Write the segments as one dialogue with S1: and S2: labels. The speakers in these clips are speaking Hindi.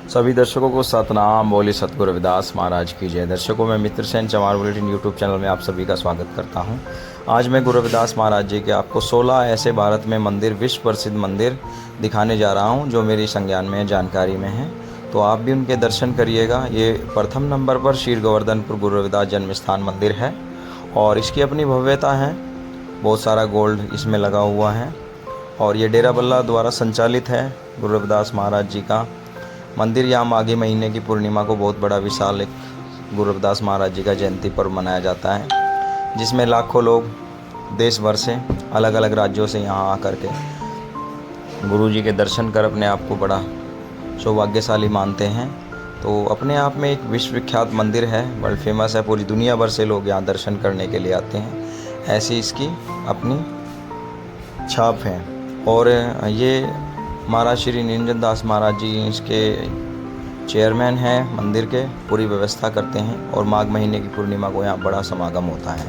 S1: सभी दर्शकों को सतनाम बोली सतगुरु रविदास महाराज की जय। दर्शकों, मैं मित्र सेन चमार बुलेटिन यूट्यूब चैनल में आप सभी का स्वागत करता हूं। आज मैं गुरु रविदास महाराज जी के आपको 16 ऐसे भारत में मंदिर, विश्व प्रसिद्ध मंदिर दिखाने जा रहा हूं जो मेरी संज्ञान में जानकारी में है, तो आप भी उनके दर्शन करिएगा। ये प्रथम नंबर पर शीर गोवर्धनपुर गुरु रविदास जन्म स्थान मंदिर है और इसकी अपनी भव्यता है। बहुत सारा गोल्ड इसमें लगा हुआ है और ये डेरा बल्ला द्वारा संचालित है। गुरु रविदास महाराज जी का मंदिर यहाँ माघी महीने की पूर्णिमा को बहुत बड़ा विशाल एक गुरु रविदास महाराज जी का जयंती पर्व मनाया जाता है, जिसमें लाखों लोग देश भर से, अलग अलग राज्यों से यहाँ आकर के गुरु जी के दर्शन कर अपने आप को बड़ा सौभाग्यशाली मानते हैं। तो अपने आप में एक विश्व विख्यात मंदिर है, वर्ल्ड फेमस है। पूरी दुनिया भर से लोग यहाँ दर्शन करने के लिए आते हैं, ऐसी इसकी अपनी छाप है। और ये महाराज श्री निरंजन दास महाराज जी इसके चेयरमैन हैं, मंदिर के पूरी व्यवस्था करते हैं और माघ महीने की पूर्णिमा को यहाँ बड़ा समागम होता है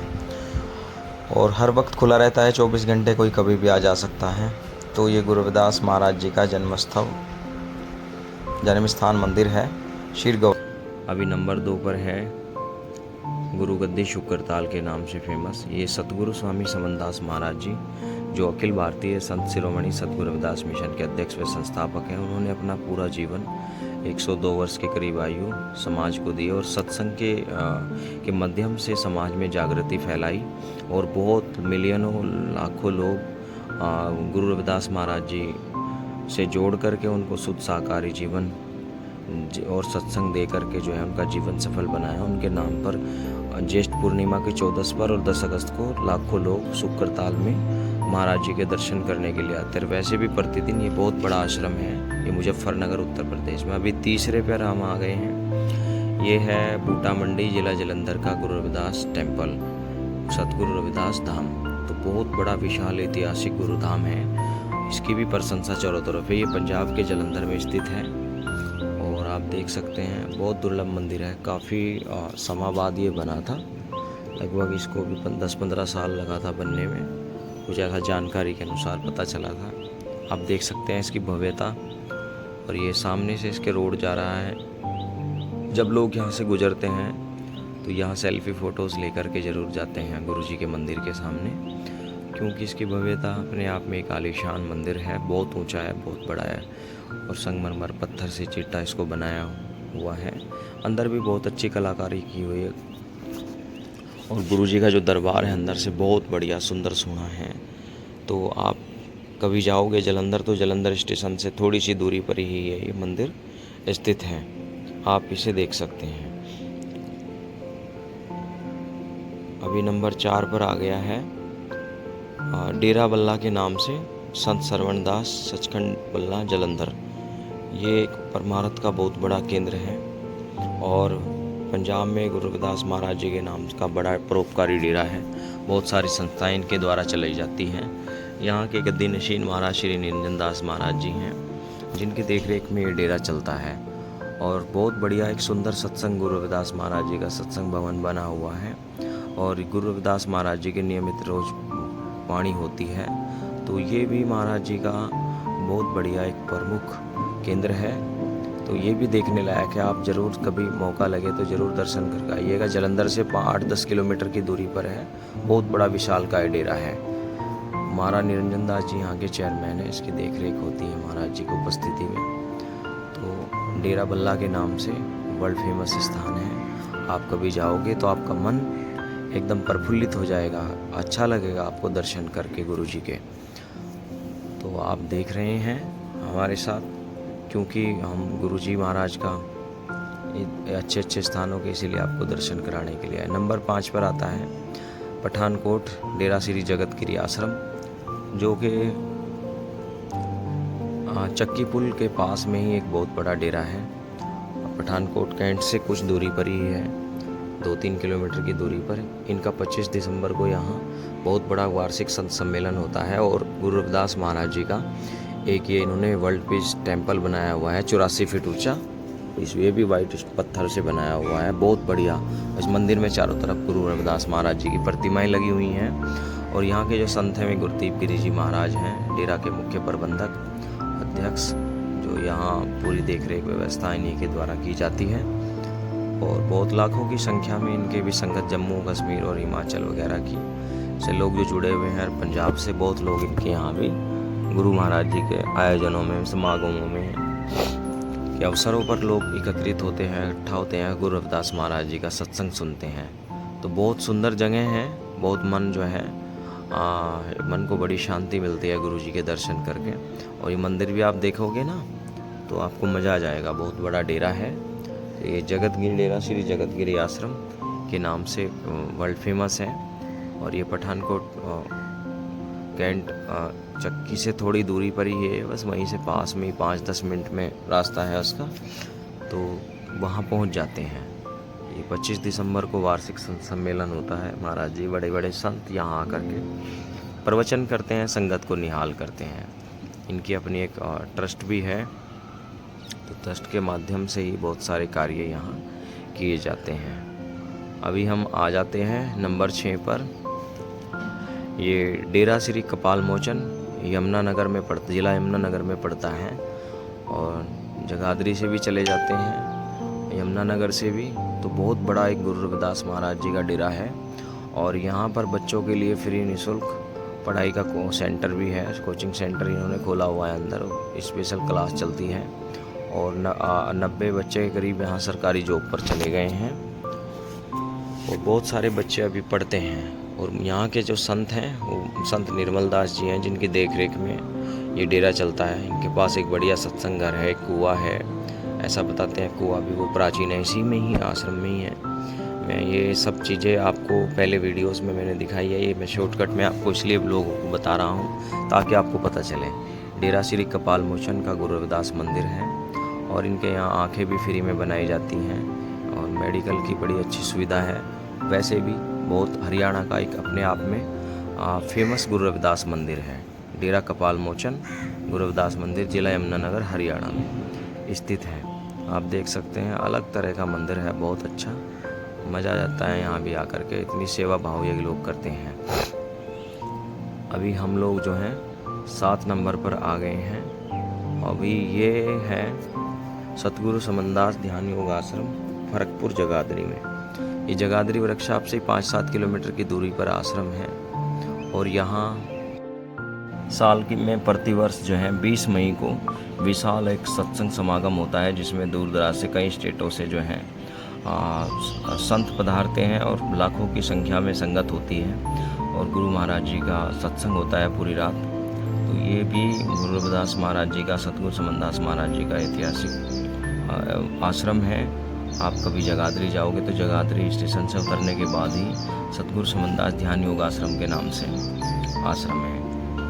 S1: और हर वक्त खुला रहता है, 24 घंटे, कोई कभी भी आ जा सकता है। तो ये गुरु रविदास महाराज जी का जन्म स्थान मंदिर है शीर गौ।
S2: अभी नंबर 2 पर है गुरु गद्दी शुक्रताल के नाम से फेमस। ये सतगुरु स्वामी समनदास महाराज जी, जो अखिल भारतीय संत शिरोमणि सतगुरु रविदास मिशन के अध्यक्ष व संस्थापक हैं। उन्होंने अपना पूरा जीवन 102 वर्ष के करीब आयु समाज को दी और सत्संग के माध्यम से समाज में जागृति फैलाई और बहुत मिलियनों लाखों लोग गुरु रविदास महाराज जी से जोड़ करके उनको शुद्ध शाकाहारी जीवन और सत्संग दे करके जो है उनका जीवन सफल बनाया। उनके नाम पर ज्येष्ठ पूर्णिमा के 14 पर और 10 अगस्त को लाखों लोग शुक्रताल में महाराज जी के दर्शन करने के लिए आते हैं। वैसे भी प्रतिदिन ये बहुत बड़ा आश्रम है, ये मुजफ्फरनगर उत्तर प्रदेश में। अभी तीसरे पर हम आ गए हैं। ये है बूटा मंडी, जिला जालंधर का गुरु रविदास टेम्पल, सतगुरु रविदास धाम। तो बहुत बड़ा विशाल ऐतिहासिक गुरुधाम है, इसकी भी प्रशंसा चारों तरफ है। ये पंजाब के जालंधर में स्थित है और आप देख सकते हैं बहुत दुर्लभ मंदिर है। काफ़ी समय बाद ये बना था, लगभग इसको भी 10-15 साल लगा था बनने में, कुछ ऐसा जानकारी के अनुसार पता चला था। आप देख सकते हैं इसकी भव्यता। और ये सामने से इसके रोड जा रहा है। जब लोग यहाँ से गुजरते हैं तो यहाँ सेल्फी फ़ोटोज़ लेकर के ज़रूर जाते हैं गुरु जी के मंदिर के सामने, क्योंकि इसकी भव्यता अपने आप में एक आलीशान मंदिर है। बहुत ऊंचा है, बहुत बड़ा है और संगमरमर पत्थर से चिट्टा इसको बनाया हुआ है। अंदर भी बहुत अच्छी कलाकारी की हुई है और गुरु जी का जो दरबार है अंदर से बहुत बढ़िया सुंदर सोना है। तो आप कभी जाओगे जालंधर तो जालंधर स्टेशन से थोड़ी सी दूरी पर ही ये मंदिर स्थित है, आप इसे देख सकते हैं। अभी नंबर 4 पर आ गया है डेरा बल्ला के नाम से संत सरवणदास सचखंड बल्ला जालंधर। ये एक परमार्थ का बहुत बड़ा केंद्र है और पंजाब में गुरु रविदास महाराज जी के नाम का बड़ा परोपकारी डेरा है। बहुत सारी संस्थाएं इनके द्वारा चलाई जाती हैं। यहाँ के गद्दी नशीन महाराज श्री निरंजन दास महाराज जी हैं, जिनकी देखरेख में ये डेरा चलता है। और बहुत बढ़िया एक सुंदर सत्संग गुरु रविदास महाराज जी का सत्संग भवन बना हुआ है और गुरु रविदास महाराज जी के नियमित रोज वाणी होती है। तो ये भी महाराज जी का बहुत बढ़िया एक प्रमुख केंद्र है। तो ये भी देखने लायक है। आप ज़रूर कभी मौका लगे तो ज़रूर दर्शन करके आइएगा। जालंधर से 8-10 किलोमीटर की दूरी पर है। बहुत बड़ा विशाल का डेरा है। महाराज निरंजन दास जी यहाँ के चेयरमैन है, इसकी देखरेख होती है महाराज जी की उपस्थिति में। तो डेरा बल्ला के नाम से वर्ल्ड फेमस स्थान है। आप कभी जाओगे तो आपका मन एकदम प्रफुल्लित हो जाएगा, अच्छा लगेगा आपको दर्शन करके गुरु जी के। तो आप देख रहे हैं हमारे साथ, क्योंकि हम गुरु जी महाराज का अच्छे अच्छे स्थानों के इसीलिए आपको दर्शन कराने के लिए आए। नंबर 5 पर आता है पठानकोट डेरा श्री जगतगिरी आश्रम, जो कि चक्की पुल के पास में ही एक बहुत बड़ा डेरा है। पठानकोट कैंट से कुछ दूरी पर ही है, 2-3 किलोमीटर की दूरी पर। इनका 25 दिसंबर को यहाँ बहुत बड़ा वार्षिक संत सम्मेलन होता है और गुरु रविदास महाराज जी का एक ये इन्होंने वर्ल्ड पीस टेम्पल बनाया हुआ है 84 फीट ऊंचा। ये भी वाइट पत्थर से बनाया हुआ है, बहुत बढ़िया। इस मंदिर में चारों तरफ गुरु रविदास महाराज जी की प्रतिमाएं लगी हुई हैं और यहाँ के जो संत हैं वे गुरदीप गिरी जी महाराज हैं, डेरा के मुख्य प्रबंधक अध्यक्ष, जो यहाँ पूरी देख रेख व्यवस्था इन्हीं के द्वारा की जाती है। और बहुत लाखों की संख्या में इनके भी संगत जम्मू कश्मीर और हिमाचल वगैरह की से लोग जो जुड़े हुए हैं, और पंजाब से बहुत लोग इनके यहाँ भी गुरु महाराज जी के आयोजनों में, समागमों में के अवसरों पर लोग एकत्रित होते हैं, इकट्ठा होते हैं, गुरु रविदास महाराज जी का सत्संग सुनते हैं। तो बहुत सुंदर जगह है, बहुत मन जो है मन को बड़ी शांति मिलती है गुरु जी के दर्शन करके। और ये मंदिर भी आप देखोगे ना तो आपको मज़ा आ जाएगा। बहुत बड़ा डेरा है ये, जगतगिरी डेरा श्री जगतगिरी आश्रम के नाम से वर्ल्ड फेमस है। और ये पठानकोट कैंट चक्की से थोड़ी दूरी पर ही है, बस वहीं से पास में ही 5-10 मिनट में रास्ता है उसका, तो वहाँ पहुँच जाते हैं। ये 25 दिसंबर को वार्षिक संत सम्मेलन होता है। महाराज जी बड़े बड़े संत यहाँ आकर के प्रवचन करते हैं, संगत को निहाल करते हैं। इनकी अपनी एक ट्रस्ट भी है, तो ट्रस्ट के माध्यम से ही बहुत सारे कार्य यहाँ किए जाते हैं। अभी हम आ जाते हैं नंबर 6 पर। ये डेरा श्री कपाल मोचन यमुनानगर में पड़ता, जिला यमुनानगर में पड़ता है। और जगाधरी से भी चले जाते हैं, यमुनानगर से भी। तो बहुत बड़ा एक गुरु रविदास महाराज जी का डेरा है। और यहाँ पर बच्चों के लिए फ्री निःशुल्क पढ़ाई का सेंटर भी है, कोचिंग सेंटर इन्होंने खोला हुआ है। अंदर स्पेशल क्लास चलती है। और 90 बच्चे के करीब यहाँ सरकारी जॉब पर चले गए हैं। और बहुत सारे बच्चे अभी पढ़ते हैं। और यहाँ के जो संत हैं वो संत निर्मल दास जी हैं, जिनकी देख रेख में ये डेरा चलता है। इनके पास एक बढ़िया सत्संग घर है, कुआं है, ऐसा बताते हैं। कुआं भी वो प्राचीन है, इसी में ही आश्रम में ही है। मैं ये सब चीज़ें आपको पहले वीडियोस में मैंने दिखाई है, ये मैं शॉर्टकट में आपको इसलिए लोगों को बता रहा हूँ ताकि आपको पता चले। डेरा श्री कपाल मोचन का गुरु रविदास मंदिर है। और इनके यहाँ आँखें भी फ्री में बनाई जाती हैं, और मेडिकल की बड़ी अच्छी सुविधा है। वैसे भी बहुत हरियाणा का एक अपने आप में फेमस गुरु रविदास मंदिर है। डेरा कपाल मोचन गुरु रविदास मंदिर जिला यमुनानगर हरियाणा में स्थित है। आप देख सकते हैं, अलग तरह का मंदिर है, बहुत अच्छा मज़ा आ जाता है यहाँ भी आकर के। इतनी सेवा भाव ये लोग करते हैं। अभी हम लोग जो हैं 7 नंबर पर आ गए हैं। अभी ये है सतगुरु समनदास ध्यान योग आश्रम, फरकपुर जगाधरी में। ये जगाधरी वर्कशॉप से 5-7 किलोमीटर की दूरी पर आश्रम है। और यहाँ साल की में प्रतिवर्ष जो है 20 मई को विशाल एक सत्संग समागम होता है, जिसमें दूर दराज से कई स्टेटों से जो है संत पधारते हैं और लाखों की संख्या में संगत होती है। और गुरु महाराज जी का सत्संग होता है पूरी रात। तो ये भी गुरु रविदास महाराज जी का, सतगुरु समनदास महाराज जी का ऐतिहासिक आश्रम है। आप कभी जगाधरी जाओगे तो जगाधरी स्टेशन से उतरने के बाद ही सतगुरु समनदास ध्यान योग आश्रम के नाम से आश्रम है,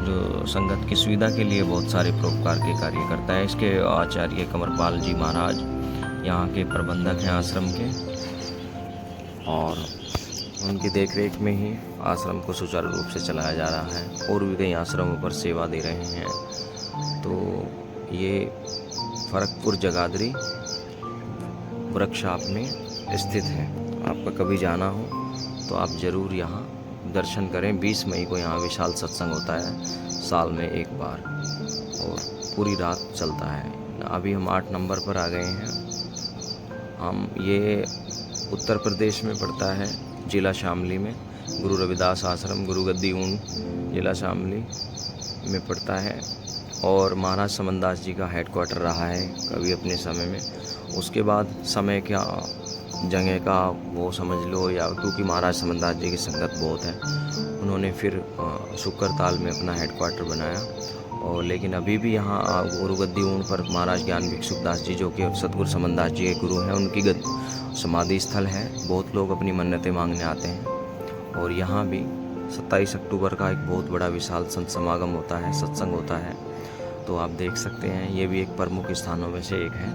S2: जो संगत की सुविधा के लिए बहुत सारे परोपकार के कार्य करता है। इसके आचार्य कंवरपाल जी महाराज यहाँ के प्रबंधक हैं आश्रम के, और उनकी देखरेख में ही आश्रम को सुचारू रूप से चलाया जा रहा है। और भी कई आश्रमों पर सेवा दे रहे हैं। तो ये फरकपुर जगाधरी वर्कशॉप में स्थित है। आपका कभी जाना हो तो आप ज़रूर यहाँ दर्शन करें। 20 मई को यहाँ विशाल सत्संग होता है, साल में एक बार, और पूरी रात चलता है। अभी हम 8 नंबर पर आ गए हैं। हम ये उत्तर प्रदेश में पड़ता है, जिला शामली में। गुरु रविदास आश्रम गुरु गद्दी ऊन जिला शामली में पड़ता है। और महाराज समनदास जी का हेडक्वार्टर रहा है कभी अपने समय में। उसके बाद समय क्या जगह का वो समझ लो, या क्योंकि महाराज समनदास जी की संगत बहुत है, उन्होंने फिर शुक्रताल में अपना हेडक्वार्टर बनाया। और लेकिन अभी भी यहाँ गुरु गद्दी ऊन पर महाराज ज्ञान भिक्षुकदास जी, जो कि सतगुरु समनदास जी के गुरु हैं, उनकी समाधि स्थल है। बहुत लोग अपनी मन्नतें मांगने आते हैं। और यहाँ भी 27 अक्टूबर का एक बहुत बड़ा विशाल संत समागम होता है, सत्संग होता है। तो आप देख सकते हैं, ये भी एक प्रमुख स्थानों में से एक है,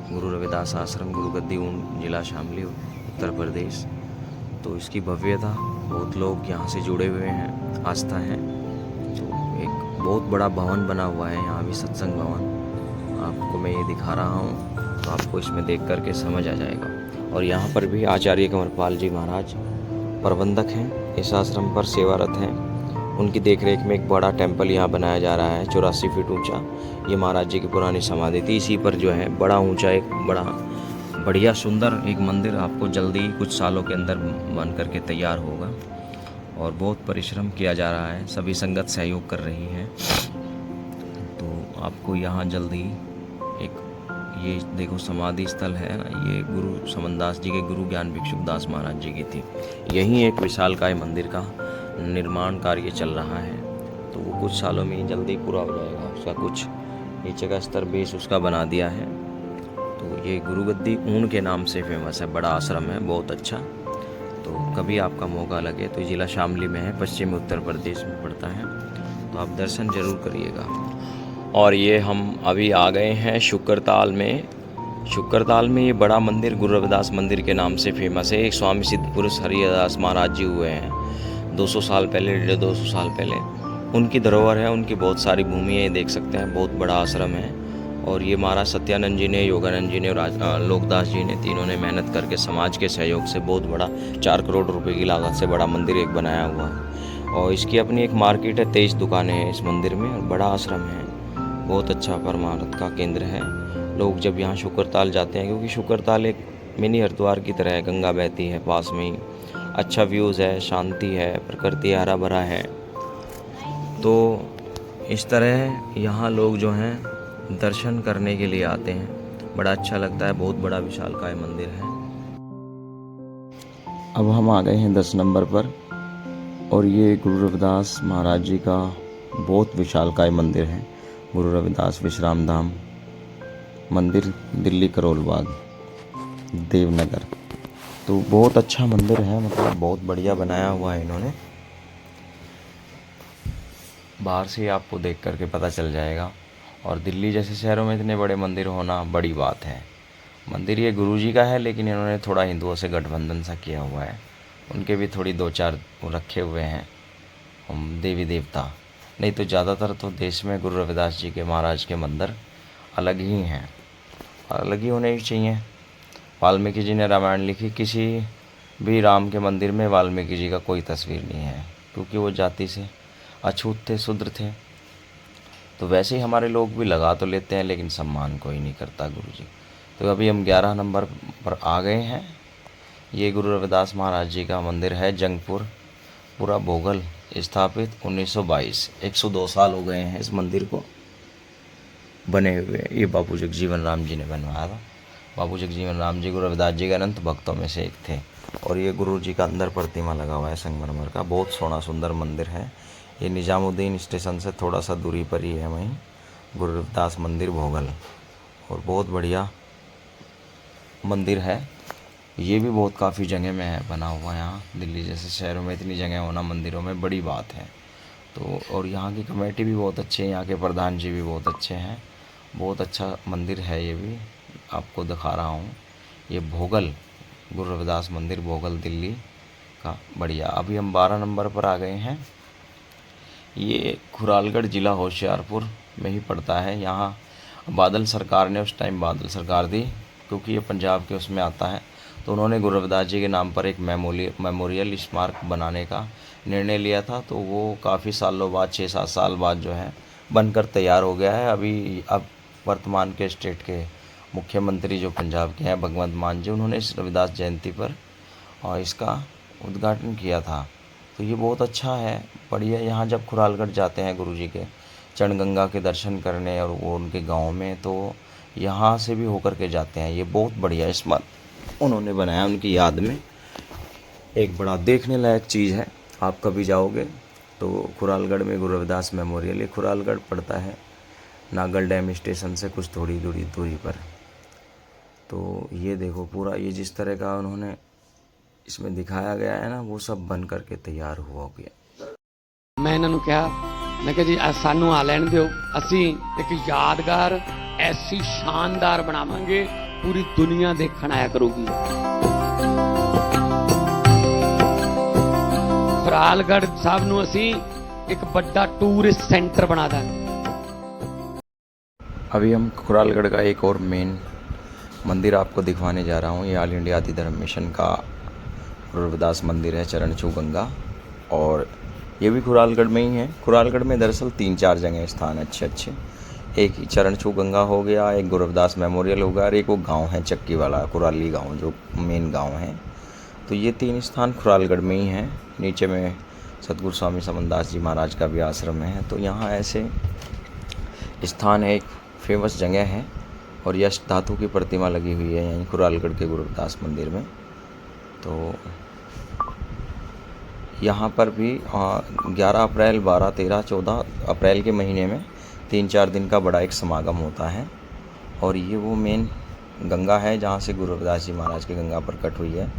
S2: गुरु रविदास आश्रम गुरु गद्दी ऊन जिला शामली उत्तर प्रदेश। तो इसकी भव्यता, बहुत लोग यहाँ से जुड़े हुए हैं, आस्था है। तो एक बहुत बड़ा भवन बना हुआ है यहाँ भी, सत्संग भवन। आपको मैं ये दिखा रहा हूँ, तो आपको इसमें देख करके समझ आ जाएगा। और यहाँ पर भी आचार्य कंवरपाल जी महाराज प्रबंधक हैं, इस आश्रम पर सेवारत हैं। उनकी देखरेख में एक बड़ा टेंपल यहाँ बनाया जा रहा है 84 फीट ऊंचा। ये महाराज जी की पुरानी समाधि थी। इसी पर जो है बड़ा ऊंचा एक बड़ा बढ़िया सुंदर एक मंदिर आपको जल्दी कुछ सालों के अंदर बन करके तैयार होगा और बहुत परिश्रम किया जा रहा है, सभी संगत सहयोग कर रही है। तो आपको यहाँ जल्दी एक ये देखो समाधि स्थल है ना, ये गुरु समनदास जी के गुरु ज्ञान भिक्षुकदास महाराज जी की थी। यहीं एक विशालकाय मंदिर का निर्माण कार्य चल रहा है, तो वो कुछ सालों में ही जल्दी पूरा हो जाएगा। उसका कुछ नीचे का स्तर बेस उसका बना दिया है। तो ये गुरुगद्दी ऊन के नाम से फेमस है, बड़ा आश्रम है बहुत अच्छा। तो कभी आपका मौका लगे तो जिला शामली में है, पश्चिमी उत्तर प्रदेश में पड़ता है, तो आप दर्शन जरूर करिएगा। और ये हम अभी आ गए हैं शुक्रताल में। शुक्रताल में ये बड़ा मंदिर गुरु रविदास मंदिर के नाम से फेमस है। एक स्वामी सिद्ध पुरुष हरिदास महाराज जी हुए हैं 200 साल पहले, 150 साल पहले। उनकी धरोहर है, उनकी बहुत सारी भूमि है, देख सकते हैं, बहुत बड़ा आश्रम है। और ये महाराज सत्यानंद जी ने, योगानंद जी ने और लोकदास जी ने, तीनों ने मेहनत करके समाज के सहयोग से बहुत बड़ा 4 करोड़ रुपए की लागत से बड़ा मंदिर एक बनाया हुआ है। और इसकी अपनी एक मार्केट है, 23 दुकानें हैं इस मंदिर में, और बड़ा आश्रम है, बहुत अच्छा परमार्थ का केंद्र है। लोग जब यहाँ शुक्रताल जाते हैं, क्योंकि शुक्रताल एक मिनी हरिद्वार की तरह है, गंगा बहती है पास में ही, अच्छा व्यूज़ है, शांति है, प्रकृति हरा भरा है। तो इस तरह यहाँ लोग जो हैं दर्शन करने के लिए आते हैं, बड़ा अच्छा लगता है, बहुत बड़ा विशालकाय मंदिर है।
S1: अब हम आ गए हैं 10 नंबर पर, और ये गुरु रविदास महाराज जी का बहुत विशालकाय मंदिर है। गुरु रविदास विश्राम धाम मंदिर, दिल्ली करोल बाग, देवनगर। तो बहुत अच्छा मंदिर है, मतलब बहुत बढ़िया बनाया हुआ है इन्होंने। बाहर से आपको देख करके पता चल जाएगा। और दिल्ली जैसे शहरों में इतने बड़े मंदिर होना बड़ी बात है। मंदिर ये गुरु जी का है, लेकिन इन्होंने थोड़ा हिंदुओं से गठबंधन सा किया हुआ है। उनके भी थोड़ी 2-4 रखे हुए हैं देवी देवता, नहीं तो ज़्यादातर तो देश में गुरु रविदास जी के महाराज के मंदिर अलग ही हैं, अलग ही होने ही चाहिए। वाल्मीकि जी ने रामायण लिखी, किसी भी राम के मंदिर में वाल्मीकि जी का कोई तस्वीर नहीं है, क्योंकि वो जाति से अछूत थे, शूद्र थे। तो वैसे ही हमारे लोग भी लगा तो लेते हैं, लेकिन सम्मान कोई नहीं करता गुरु जी। तो अभी हम 11 नंबर पर आ गए हैं। ये गुरु रविदास महाराज जी का मंदिर है, जंगपुर, पूरा भोगल, स्थापित 1922। 102 साल हो गए हैं इस मंदिर को बने हुए। ये बाबू जगजीवन राम जी ने बनवाया था। बाबू जगजीवन राम जी गुरु रविदास जी के अनंत भक्तों में से एक थे। और ये गुरु जी का अंदर प्रतिमा लगा हुआ है संगमरमर का, बहुत सोना सुंदर मंदिर है। ये निजामुद्दीन स्टेशन से थोड़ा सा दूरी पर ही है, वहीं गुरु रविदास मंदिर भोगल, और बहुत बढ़िया मंदिर है। ये भी बहुत काफ़ी जगह में है बना हुआ। यहाँ दिल्ली जैसे शहरों में इतनी जगह होना मंदिरों में बड़ी बात है। तो और यहाँ की कमेटी भी बहुत अच्छी है, यहाँ के प्रधान जी भी बहुत अच्छे हैं। बहुत अच्छा मंदिर है, ये भी आपको दिखा रहा हूँ। ये भोगल गुरु रविदास मंदिर, भोगल, दिल्ली का, बढ़िया। अभी हम 12 नंबर पर आ गए हैं। ये खुरालगढ़ ज़िला होशियारपुर में ही पड़ता है। यहाँ बादल सरकार ने उस टाइम बादल सरकार थी, क्योंकि ये पंजाब के उसमें आता है, तो उन्होंने गुरु रविदास जी के नाम पर एक मेमोरियल स्मारक बनाने का निर्णय लिया था। तो वो काफ़ी सालों बाद, 6-7 साल बाद जो है बनकर तैयार हो गया है। अब वर्तमान के स्टेट के मुख्यमंत्री जो पंजाब के हैं, भगवंत मान जी, उन्होंने इस रविदास जयंती पर और इसका उद्घाटन किया था। तो ये बहुत अच्छा है, बढ़िया। यहाँ जब खुरालगढ़ जाते हैं गुरु जी के चरणगंगा के दर्शन करने, और वो उनके गांव में, तो यहाँ से भी होकर के जाते हैं। ये बहुत बढ़िया स्मारक उन्होंने बनाया उनकी याद में, एक बड़ा देखने लायक चीज़ है। आप कभी जाओगे तो खुरालगढ़ में गुरु रविदास मेमोरियल, ये खुरालगढ़ पड़ता है नागल डैम स्टेशन से कुछ थोड़ी दूरी पर। तो ये देखो पूरा, ये जिस तरह का उन्होंने इसमें दिखाया गया है ना, वो सब बन करके तैयार हुआ गया।
S3: मैं इन्होंने कहा, मैं कहा जी सानू आ लैण दिओ, असी एक यादगार ऐसी शानदार बनावांगे, पूरी दुनिया देखण आया करूगी। खुरालगढ़ साहब नू असी एक बड़ा टूरिस्ट सेंटर बना देंगे।
S1: अभी हम खुरालगढ़ का एक और मेन मंदिर आपको दिखवाने जा रहा हूँ। ये ऑल इंडिया आदि धर्म मिशन का गुरु रविदास मंदिर है, चरण छू गंगा। और ये भी खुरालगढ़ में ही है। खुरालगढ़ में दरअसल 3-4 जगह स्थान अच्छे अच्छे। एक चरण छू गंगा हो गया, एक गुरु रविदास मेमोरियल हो गया और एक वो गांव है चक्की वाला कुराली गांव जो मेन गांव है। तो ये 3 स्थान खुरालगढ़ में ही हैं। नीचे में सतगुरु स्वामी समनदास जी महाराज का भी आश्रम है। तो यहाँ ऐसे स्थान है, एक फेमस जगह है और यश धातु की प्रतिमा लगी हुई है यहीं खुरालगढ़ के गुरु रविदास मंदिर में। तो यहाँ पर भी 11 अप्रैल, 12, 13, 14 अप्रैल के महीने में 3-4 दिन का बड़ा एक समागम होता है। और ये वो मेन गंगा है जहाँ से गुरु रविदास जी महाराज की गंगा प्रकट हुई है।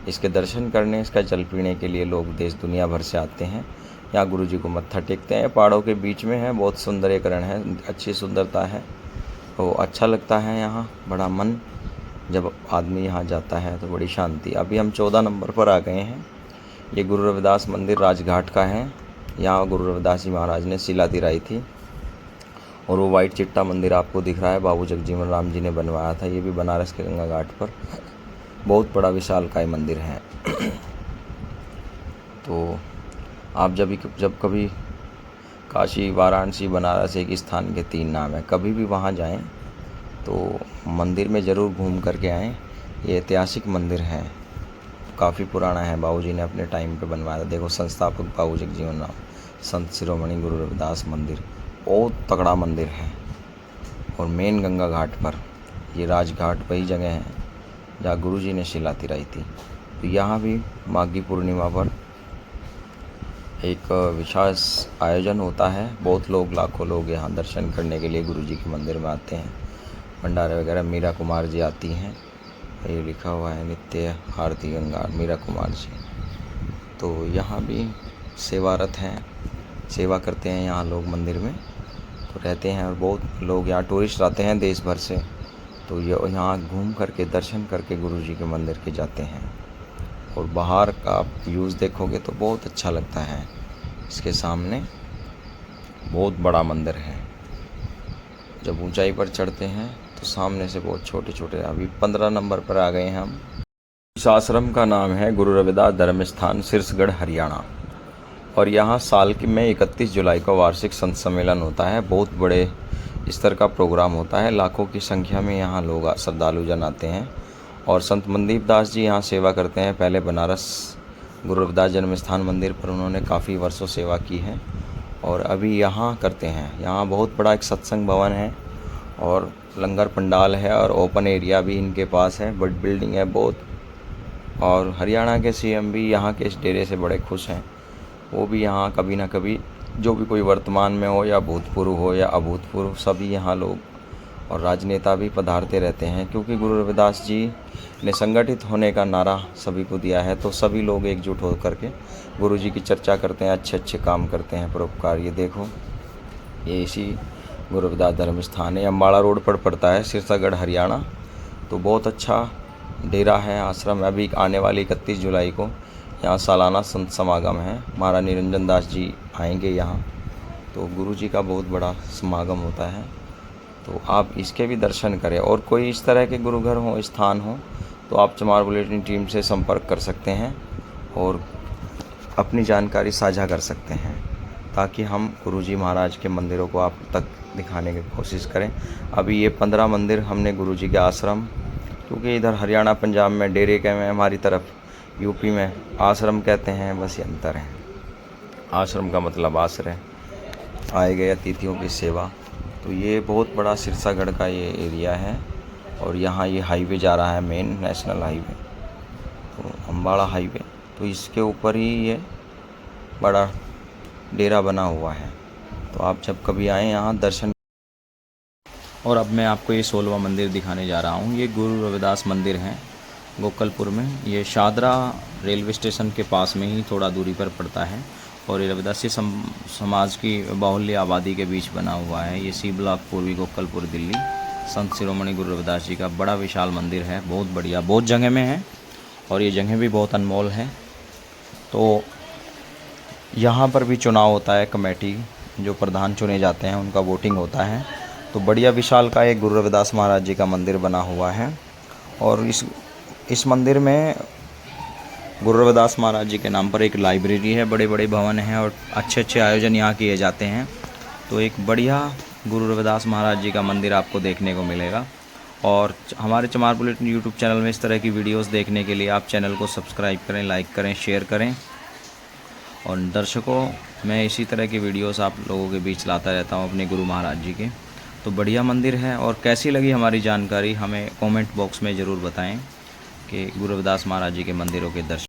S1: इसके दर्शन करने, इसका जल पीने के लिए लोग देश दुनिया भर से आते हैं। यहाँ गुरु जी को मत्था टेकते हैं। पहाड़ों के बीच में है, बहुत सुंदरीकरण है, अच्छी सुंदरता है। तो अच्छा लगता है यहाँ, बड़ा मन जब आदमी यहाँ जाता है तो बड़ी शांति। अभी हम 14 नंबर पर आ गए हैं। ये गुरु रविदास मंदिर राजघाट का है। यहाँ गुरु रविदास जी महाराज ने शिला दिराई थी। और वो वाइट चिट्टा मंदिर आपको दिख रहा है, बाबू जगजीवन राम जी ने बनवाया था। ये भी बनारस के गंगा घाट पर बहुत बड़ा विशालकाय मंदिर है। तो आप जब कभी काशी, वाराणसी, बनारस, एक स्थान के 3 नाम है, कभी भी वहाँ जाएं तो मंदिर में ज़रूर घूम करके आएँ। ये ऐतिहासिक मंदिर है, काफ़ी पुराना है, बाबूजी ने अपने टाइम पे बनवाया था। देखो, संस्थापक बाबू जगजीवन राम, संत शिरोमणि गुरु रविदास मंदिर, बहुत तगड़ा मंदिर है। और मेन गंगा घाट पर ये राजघाट वही जगह है जहाँ गुरुजी ने शिला दिराई थी। तो यहाँ भी माघी पूर्णिमा पर एक विशेष आयोजन होता है। बहुत लोग, लाखों लोग यहाँ दर्शन करने के लिए गुरुजी के मंदिर में आते हैं। भंडारे वगैरह मीरा कुमार जी आती हैं, ये लिखा हुआ है नित्य आरती गंगा मीरा कुमार जी। तो यहाँ भी सेवारत हैं, सेवा करते हैं यहाँ लोग मंदिर में तो रहते हैं। और बहुत लोग यहाँ टूरिस्ट आते हैं देश भर से, तो ये यहाँ घूम करके दर्शन करके गुरुजी के मंदिर के जाते हैं। और बाहर का व्यूज़ देखोगे तो बहुत अच्छा लगता है। इसके सामने बहुत बड़ा मंदिर है। जब ऊंचाई पर चढ़ते हैं तो सामने से बहुत छोटे छोटे। अभी 15 नंबर पर आ गए हैं हम। इस आश्रम का नाम है गुरु रविदास धर्म स्थान, सिरसगढ़, हरियाणा। और यहाँ साल की में 31 जुलाई को वार्षिक संत सम्मेलन होता है। बहुत बड़े स्तर का प्रोग्राम होता है। लाखों की संख्या में यहाँ लोग, श्रद्धालु जन आते हैं। और संत मनदीप दास जी यहाँ सेवा करते हैं। पहले बनारस गुरु रविदास जन्म स्थान मंदिर पर उन्होंने काफ़ी वर्षों सेवा की है और अभी यहाँ करते हैं। यहाँ बहुत बड़ा एक सत्संग भवन है और लंगर पंडाल है और ओपन एरिया भी इनके पास है। बड़ी बिल्डिंग है बहुत। और हरियाणा के सीएम भी यहाँ के इस डेरे से बड़े खुश हैं। वो भी यहाँ कभी ना कभी, जो भी कोई वर्तमान में हो या भूतपूर्व हो या अभूतपूर्व, सभी यहाँ लोग और राजनेता भी पधारते रहते हैं। क्योंकि गुरु रविदास जी ने संगठित होने का नारा सभी को दिया है, तो सभी लोग एकजुट हो करके गुरु जी की चर्चा करते हैं, अच्छे अच्छे काम करते हैं, परोपकार। ये देखो, ये इसी गुरु रविदास धर्म स्थान है, अम्बाड़ा रोड पर पड़ता है, सिरसागढ़, हरियाणा। तो बहुत अच्छा डेरा है, आश्रम है। अभी आने वाली 31 जुलाई को यहाँ सालाना संत समागम है। महाराज निरंजन दास जी आएंगे यहाँ, तो गुरु जी का बहुत बड़ा समागम होता है। तो आप इसके भी दर्शन करें। और कोई इस तरह के गुरुघर हो, स्थान हो, तो आप चमार बुलेटिन टीम से संपर्क कर सकते हैं और अपनी जानकारी साझा कर सकते हैं, ताकि हम गुरुजी महाराज के मंदिरों को आप तक दिखाने की कोशिश करें। अभी ये 15 मंदिर हमने गुरुजी के आश्रम, क्योंकि इधर हरियाणा पंजाब में डेरे कहते हैं, हमारी तरफ यूपी में आश्रम कहते हैं, बस ये अंतर है। आश्रम का मतलब आश्रय, आए गए अतिथियों की सेवा। तो ये बहुत बड़ा सिरसागढ़ का ये एरिया है और यहाँ ये हाईवे जा रहा है, मेन नेशनल हाईवे, तो अम्बाड़ा हाईवे। तो इसके ऊपर ही ये बड़ा डेरा बना हुआ है। तो आप जब कभी आएँ यहाँ दर्शन।
S2: और अब मैं आपको ये 16वां मंदिर दिखाने जा रहा हूँ। ये गुरु रविदास मंदिर है गोकलपुर में। ये शादरा रेलवे स्टेशन के पास में ही थोड़ा दूरी पर पड़ता है और ये रविदासी समाज की बाहुल्य आबादी के बीच बना हुआ है। ये सी ब्लॉक, पूर्वी गोकलपुर, दिल्ली। संत शिरोमणि गुरु रविदास जी का बड़ा विशाल मंदिर है, बहुत बढ़िया, बहुत जगह में है और ये जगह भी बहुत अनमोल है। तो यहाँ पर भी चुनाव होता है, कमेटी जो प्रधान चुने जाते हैं उनका वोटिंग होता है। तो बढ़िया विशाल का एक गुरु रविदास महाराज जी का मंदिर बना हुआ है। और इस मंदिर में
S1: गुरु रविदास महाराज जी के नाम पर एक लाइब्रेरी है, बड़े बड़े भवन हैं और अच्छे अच्छे आयोजन यहाँ किए जाते हैं। तो एक बढ़िया गुरु रविदास महाराज जी का मंदिर आपको देखने को मिलेगा। और हमारे चमार बुलेटिन यूट्यूब चैनल में इस तरह की वीडियोस देखने के लिए आप चैनल को सब्सक्राइब करें, लाइक करें, शेयर करें। और दर्शकों, मैं इसी तरह की वीडियोस आप लोगों के बीच लाता रहता हूं अपने गुरु महाराज जी के। तो बढ़िया मंदिर है। और कैसी लगी हमारी जानकारी हमें कमेंट बॉक्स में ज़रूर बताएं कि गुरु रविदास महाराज जी के मंदिरों के दर्शन